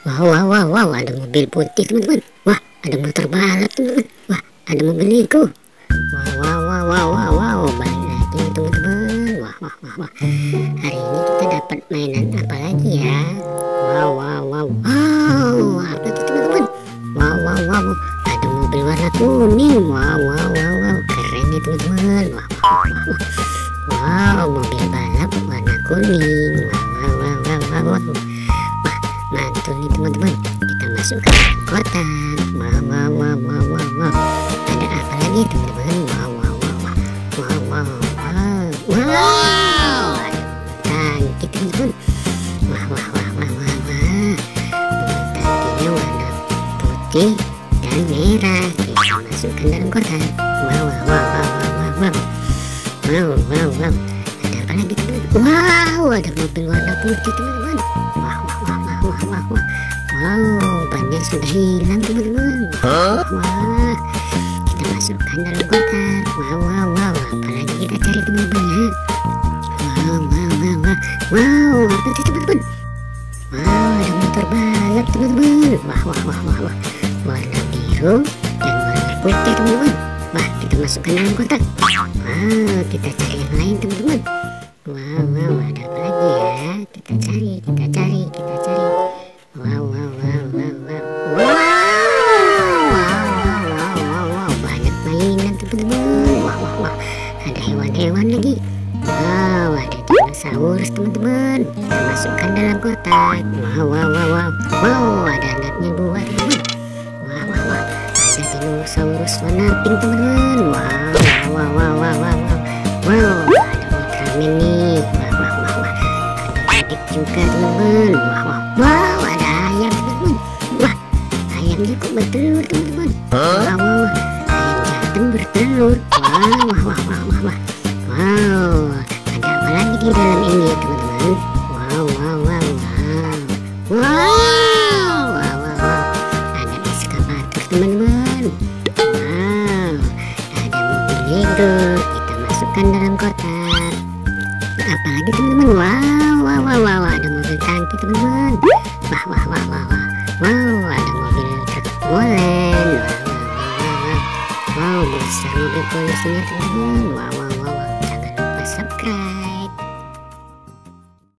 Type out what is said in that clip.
Wow, wow, wow, wow, ada mobil putih teman-teman. Wah, ada motor balap teman-teman. Wah, ada mobil Lego. Wow, wow, wow, wow, wow, wow, balik lagi teman-teman. Wah, wah, wah, wah. Hari ini kita dapat mainan apa lagi ya? Wow, wow, wow, wow, apa itu teman-teman? Wow, wow, wow, ada mobil warna kuning. Wow, wow, wow, wow, keren nih teman-teman. Wow, wow, wow, wow. Wow, mobil balap warna kuning. Wow, wow, wow, wow, wow, wow. Mantul nih teman-teman, kita masukkan kotak. Wow, wow, wow, wow, wow, wow. Ada apa lagi teman-teman? Wow, wow, wow, wow, wow, wow, wow, wow. Ada tangki teman-teman. Wah, wah, wah, wah, wah, wah. Tangkinya warna putih dan merah. Kita masukkan dalam kotak. Wow, wow, wow, wow, wow, wow, wow, wow, wow. Ada apa lagi teman-teman? Wow, ada mobil warna putih teman-teman. Wow, wow, wow, wow, wow, wow. Wow, bannya sudah hilang teman-teman. Wah, kita masukkan dalam kotak. Wow, wow, wow, apalagi kita cari teman-teman ya. Wow, wow, wow, wow, wow, apa itu teman-teman? Wow, ada motor balap teman-teman. Wah, wah, wah, wah, wah, warna biru dan warna putih teman-teman. Wah, kita masukkan dalam kotak. Wow, kita cari yang lain teman-teman. Wow, wow, ada apa lagi ya? Kita cari, kita cari, kita cari. Wow, wow, wow, wow, wow, wow, wow, wow, wow, wow, wow, banyak mainan teman-teman. Wah, wah, wah, ada hewan-hewan lagi. Wow, ada dinosaurus teman-teman. Kita masukkan dalam kotak. Wow, wow, wow, wow, wow, ada anaknya dua teman-teman. Wah, wah, wah, ada dinosaurus warna pink teman-teman. Wow, wow, wow, wow, wow, wow, wow, ada Ultraman nih. Wah, wah, wah, wah, ada adik juga teman-teman. Wah, wah, wow, ada ayam teman-teman. Wah, ayamnya kok bertelur teman-teman. Wah, wah, ayam jantan bertelur. Wah, wah, wah, wah, wah, wah. Wow, ada apa lagi di dalam ini teman-teman? Wow, wow, wow, wow, wow, wow, wow, wow. Ada eskavator teman-teman. Wow, ada mobil Lego. Kita masukkan dalam kotak. Apalagi teman-teman? Wow, wow, wow, wow, ada mobil tangki teman-teman. Wah, wah, wah, wah, wah, wow, ada mobil truk molen. Wow, wow, wow, wow, wow, besar mobil polisinya teman-teman. Wow, wow, wow, wow, jangan lupa subscribe.